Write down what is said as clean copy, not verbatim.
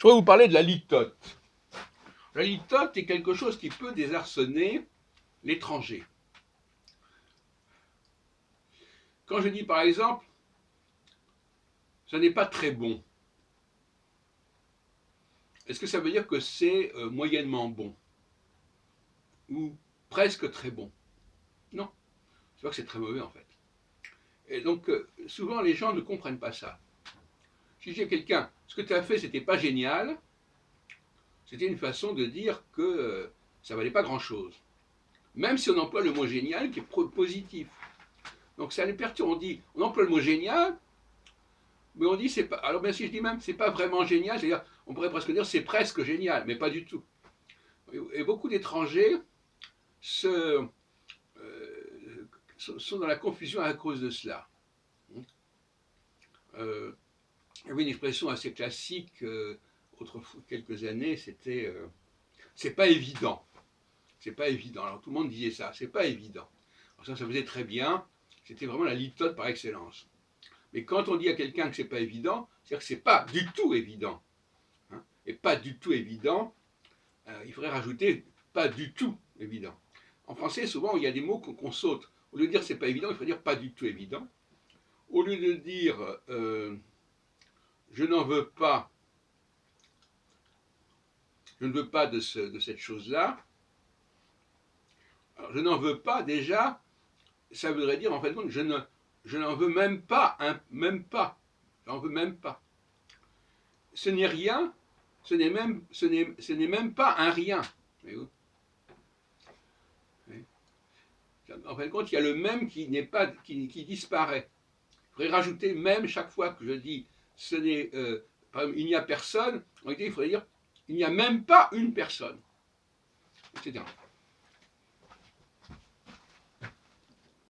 Je voudrais vous parler de la litote. La litote est quelque chose qui peut désarçonner l'étranger. Quand je dis par exemple, ça n'est pas très bon, est-ce que ça veut dire que c'est moyennement bon ou presque très bon? Non, c'est pas que c'est très mauvais en fait. Et donc souvent les gens ne comprennent pas ça. Si je dis à quelqu'un, ce que tu as fait c'était pas génial, c'était une façon de dire que ça valait pas grand chose. Même si on emploie le mot génial qui est positif. Donc ça les perturbe, on emploie le mot génial, mais on dit c'est pas. Alors bien si je dis même c'est pas vraiment génial, c'est-à-dire on pourrait presque dire c'est presque génial, mais pas du tout. Et beaucoup d'étrangers se, sont dans la confusion à cause de cela. Il y avait une expression assez classique autrefois, quelques années, c'était c'est pas évident. C'est pas évident. Alors tout le monde disait ça, c'est pas évident. Alors ça faisait très bien, c'était vraiment la litote par excellence. Mais quand on dit à quelqu'un que c'est pas évident, c'est-à-dire que c'est pas du tout évident. Hein, et pas du tout évident, il faudrait rajouter pas du tout évident. En français, souvent, il y a des mots qu'on saute. Au lieu de dire c'est pas évident, il faut dire pas du tout évident. Au lieu de dire je n'en veux pas, je ne veux pas de cette chose-là, alors, je n'en veux pas, déjà, ça voudrait dire en fait je n'en veux même pas, même pas. J'en veux même pas. Ce n'est rien, ce n'est même pas un rien. En fin de compte, il y a le même qui n'est pas, qui disparaît. Il faudrait rajouter même chaque fois que je dis par exemple, il n'y a personne, en réalité, il faudrait dire il n'y a même pas une personne, etc.